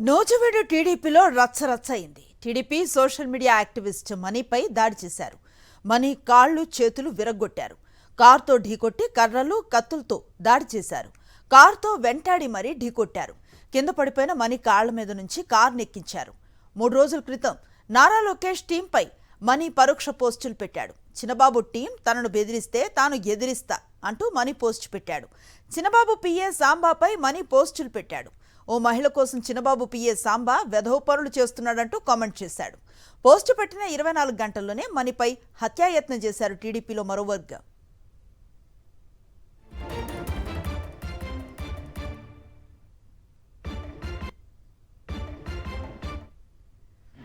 నూజివీడు టీడీపీలో రచ్చరచ్చయింది. TDP social media activist మనీపై దాడి చేశారు. మనీ కాళ్లు చేతులు విరగ్గొట్టారు. కారుతో ఢీకొట్టి కర్రలు కత్తులతో దాడి చేశారు. కారుతో వెంటాడి మరీ ఢీకొట్టారు. కింద పడిపోయిన మనీ కాళ్ల మీద నుంచి కారు నెక్కించారు. 3 రోజుల క్రితం నారా లోకేష్ టీంపై మనీ పరోక్ష పోస్టులు పెట్టాడు. చిన్నబాబు టీం తనను బెదిరిస్తే తాను ఎదిరిస్తా అంటూ మనీ పోస్ట్ పెట్టాడు. చిన్నబాబు పిఏ సాంబాపై మనీ పోస్టులు పెట్టాడు. ఓ మహిళ కోసం చిన్నబాబు పిఏ సాంబా వెధవ పనులు చేస్తున్నాడంటూ కామెంట్ చేశాడు. పోస్టు పెట్టిన 24 గంటల్లోనే మనీపై హత్యాయత్నం చేశారు టీడీపీలో మరో వర్గం.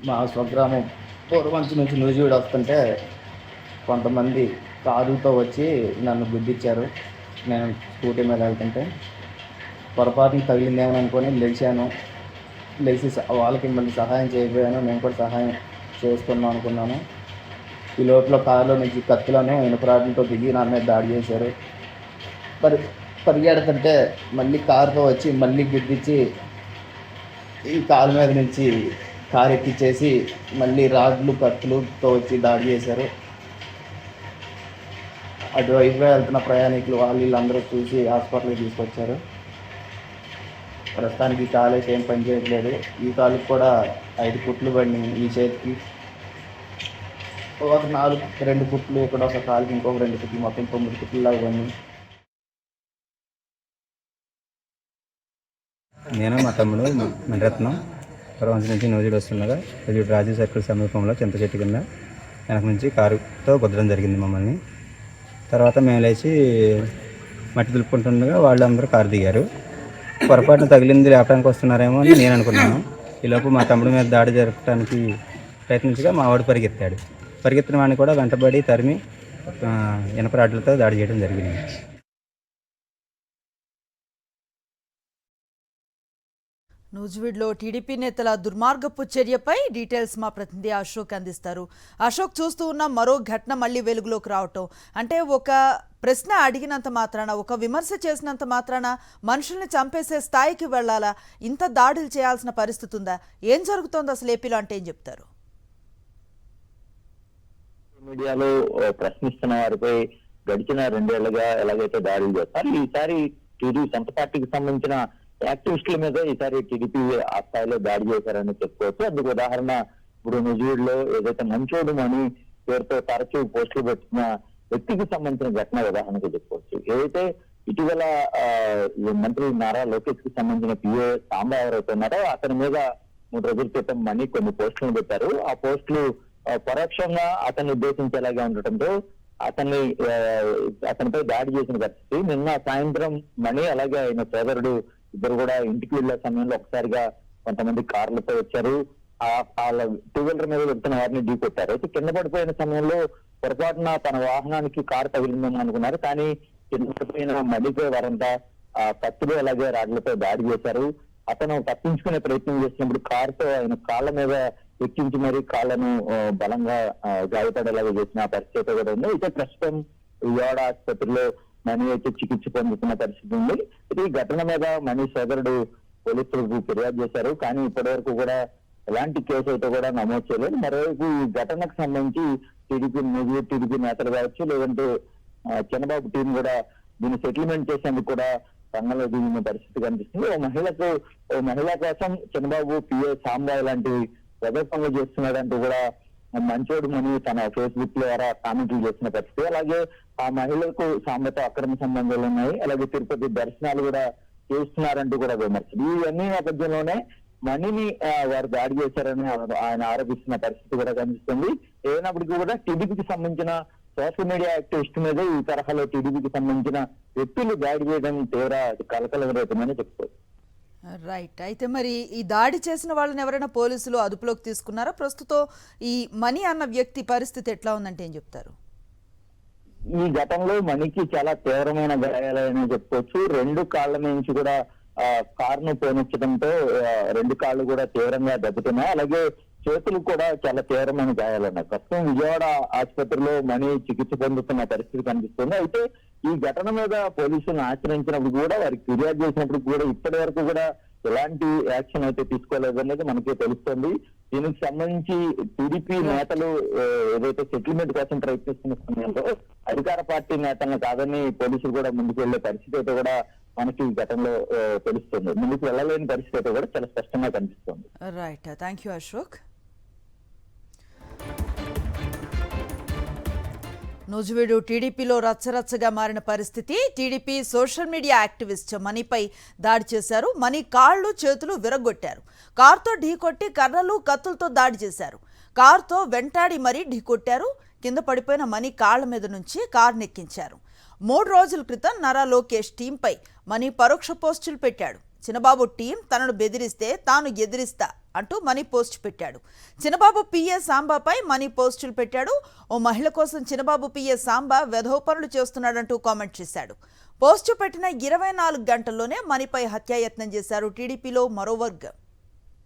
మా స్వగ్రామం పూర్వంచి నుంచి నూజివీడు వస్తుంటే కొంతమంది కారుతో వచ్చి నన్ను గుద్దిచ్చారు. నేను స్కూటీ మీద వెళ్తుంటే పొరపాటున తగిలిందేమో అనుకొని లేచి వాళ్ళకి మళ్ళీ సహాయం చేయకపోయాను. నేను కూడా సహాయం చేస్తున్నాను అనుకున్నాను. ఈ లోపల కారులో నుంచి కత్తులను ఇనుపరాడ్లతో దిగి నా మీద దాడి చేశారు. పరిగెడుతుంటే మళ్ళీ కారుతో వచ్చి మళ్ళీ గుద్దిచ్చి ఈ కారు మీద నుంచి కారు ఎక్కిచ్చేసి మళ్ళీ రాడ్లు కత్తులతో వచ్చి దాడి చేశారు. అటువైపు వెళ్తున్న ప్రయాణికులు వీళ్ళందరూ చూసి హాస్పిటల్కి తీసుకొచ్చారు. ప్రస్తుతానికి ఈ కాలు అయితే ఏం పని చేయట్లేదు. ఈ కాలుకి కూడా 5 కుట్లు పడినాయి. ఈ చేతికి ఒక 2 కుట్లు, ఇక్కడ ఒక కాలుకి ఇంకొక 2 కుట్లు, మొత్తం 9 కుట్లు లాగా పడినాయి. నేను మా తమ్ముడు మణిరత్నం పూర్వంచి నుంచి నూజివీడు వస్తుండగా నూజివీడు రాజీవ్ సర్కిల్ సమీపంలో చింత చెట్టు కింద వెనక నుంచి కారుతో గుద్దడం జరిగింది మమ్మల్ని. తర్వాత మేము లేచి మట్టి దులుపుకుంటుండగా వాళ్ళందరూ కారు దిగారు. పొరపాటున తగిలింది లేపడానికి వస్తున్నారేమో అని నేను అనుకున్నాను. ఈలోపు మా తమ్ముడి మీద దాడి జరపడానికి ప్రయత్నించగా మా వాడు పరిగెత్తిన వాడిని కూడా వెంటబడి తరిమి ఇనప రాడ్లతో దాడి చేయడం జరిగింది. నూజివీడులో టీడీపీ నేతల దుర్మార్గపు చర్యపై డీటెయిల్స్ మా ప్రతినిధి అశోక్ అందిస్తారు. అశోక్, చూస్తూ ఉన్న మరో ఘటన మళ్ళీ వెలుగులోకి రావటం అంటే ఒక ప్రశ్న అడిగినంత మాత్రాన, ఒక విమర్శ చేసినంత మాత్రాన మనుషుల్ని చంపేసే స్థాయికి వెళ్లాలా? ఇంత దాడులు చేయాల్సిన పరిస్థితి ఉందా? ఏం జరుగుతోంది అసలు ఏపీలో అంటే ఏం చెప్తారు? మీడియాలో ప్రశ్నిస్తున్న వారిపై గడిచిన 2 ఏళ్లుగా ఎలాగైతే దాడులు చేస్తారు, ఈసారి టీడీపీ సొంత పార్టీకి సంబంధించిన యాక్టివిస్టుల మీద ఈసారి టీడీపీ ఆ స్థాయిలో దాడి చేశారని చెప్పుకోవచ్చు. అందుకు ఉదాహరణ ఇప్పుడు నూజివీడులో ఏదైతే మంచోడు అని పేరుతో తరచూ పోస్టులు పెట్టిన వ్యక్తికి సంబంధించిన ఘటన ఉదాహరణకు చెప్పుకోవచ్చు. ఏదైతే ఇటీవల మంత్రి నారా లోకేష్ కి సంబంధించిన పిఏ సాంబా ఎవరైతే ఉన్నారో అతని మీద 3 రోజుల క్రితం మనీ కొన్ని పోస్టులను పెట్టారు. ఆ పోస్టులు పరోక్షంగా అతన్ని ఉద్దేశించేలాగా ఉండటంతో అతనిపై దాడి చేసిన పరిస్థితి. నిన్న సాయంత్రం మనీ అలాగే ఆయన సోదరుడు ఇద్దరు కూడా ఇంటికి వెళ్లే సమయంలో ఒకసారిగా కొంతమంది కార్లతో వచ్చారు. వాళ్ళ 2 వీలర్ మీద వెళ్తున్న వారిని ఢీకొట్టారు. అయితే కింద పడిపోయిన సమయంలో పొరపాటున తన వాహనానికి కారు తగిలిందని అనుకున్నారు. కానీ కింద పడిపోయిన మడిపై వారంతా కత్తులు అలాగే రాడ్లతో దాడి చేశారు. అతను తప్పించుకునే ప్రయత్నం చేసినప్పుడు కారుతో ఆయన కాళ్ళ మీద ఎక్కించి మరీ కాళ్ళను బలంగా గాయపడేలాగా చేసిన పరిస్థితి కూడా ఉంది. అయితే ప్రస్తుతం విజయవాడ ఆసుపత్రిలో మనీ అయితే చికిత్స పొందుతున్న పరిస్థితి ఉంది. ఈ ఘటన మీద మనీ సోదరుడు పోలీసులకు ఫిర్యాదు చేశారు. కానీ ఇప్పటి వరకు కూడా ఎలాంటి కేసు అయితే కూడా నమోదు చేయలేదు. మరోవైపు ఈ ఘటనకు సంబంధించి టీడీపీ నేతలు కావచ్చు, లేదంటే చంద్రబాబు టీం కూడా దీన్ని సెటిల్మెంట్ చేసేందుకు కూడా రంగంలో దిగిన పరిస్థితి కనిపిస్తుంది. ఓ మహిళ కోసం చంద్రబాబు పిఏ సాంబా లాంటి ప్రదర్శనలు చేస్తున్నాడంటూ కూడా మంచోడు అని తన ఫేస్బుక్ ద్వారా కామెంట్లు చేసిన పరిస్థితి. అలాగే ఆ మహిళకు సాంబతో అక్రమ సంబంధాలు ఉన్నాయి. అలాగే తిరుపతి దర్శనాలు కూడా చేస్తున్నారంటూ కూడా విమర్శలు. ఇవన్నీ నేపథ్యంలోనే మనీని వారు దాడి చేశారని ఆయన ఆరోపిస్తున్న పరిస్థితి కూడా కనిపిస్తుంది. ఏదైనప్పటికీ కూడా టీడీపీకి సంబంధించిన సోషల్ మీడియా యాక్టివిస్ట్ మీద ఈ తరహాలో టీడీపీకి సంబంధించిన వ్యక్తులు దాడి చేయడం తీవ్ర కలకలం రేపుతుందని చెప్పుకోవచ్చు. రైట్. అయితే మరి ఈ దాడి చేసిన వాళ్ళని ఎవరైనా పోలీసులు అదుపులోకి తీసుకున్నారా? ప్రస్తుతం ఈ మనీ అన్న వ్యక్తి పరిస్థితి ఎట్లా ఉందంటే ఏం చెప్తారు? ఈ ఘటనలో మనీకి చాలా తీవ్రమైన గాయాలని చెప్పుకోవచ్చు. 2 కాళ్ళ నుంచి కూడా కారును పోనిచ్చడంతో 2 కాళ్ళు కూడా తీవ్రంగా దెబ్బతిన్నాయి. అలాగే చేతులు కూడా చాలా తీవ్రమైన గాయాలున్నాయి. ప్రస్తుతం విజయవాడ ఆసుపత్రిలో మనీ చికిత్స పొందుతున్న పరిస్థితి కనిపిస్తుంది. అయితే ఈ ఘటన మీద పోలీసులను ఆశ్రయించినప్పుడు కూడా, వారికి ఫిర్యాదు చేసినప్పుడు కూడా ఇప్పటి వరకు కూడా ఎలాంటి యాక్షన్ అయితే తీసుకోలేదు అనేది మనకి తెలుస్తుంది. దీనికి సంబంధించి టీడీపీ నేతలు ఏదైతే సెటిల్మెంట్ కోసం ప్రయత్నిస్తున్న సమయంలో అధికార పార్టీ నేతలను కాదని పోలీసులు కూడా ముందుకు వెళ్లే పరిస్థితి అయితే కూడా మనకి గతంలో తెలుస్తుంది. ముందుకు వెళ్ళలేని పరిస్థితి అయితే కూడా చాలా స్పష్టంగా కనిపిస్తుంది. Right, thank you Ashok. Nuzvid టీడీపీలో రచ్చరచ్చగా మారిన పరిస్థితి. టీడీపీ సోషల్ మీడియా యాక్టివిస్ట్ మనీపై దాడి చేశారు. మనీ కాళ్ళు చేతులు విరగొట్టారు. కారుతో ఢీకొట్టి కర్రలు కత్తులతో దాడి చేశారు. కారుతో వెంటాడి మరీ ఢీకొట్టారు. కింద పడిపోయిన మనీ కాళ్ల మీద నుంచి కారు నెక్కించారు. 3 రోజుల క్రితం నారా లోకేష్ టీంపై మనీ పరోక్ష పోస్టులు పెట్టాడు. చిన్నబాబు టీం తనను బెదిరిస్తే తాను ఎదిరిస్తా అంటూ మనీ పోస్ట్ పెట్టాడు. చిన్నబాబు పిఏ సాంబాపై మనీ పోస్టులు పెట్టాడు. ఓ మహిళ కోసం చిన్నబాబు పిఏ సాంబా వెధవ పనులు చేస్తున్నాడంటూ కామెంట్ చేశాడు. పోస్టు పెట్టిన 24 గంటల్లోనే మనీపై హత్యాయత్నం చేశారు టీడీపీలో మరో వర్గం.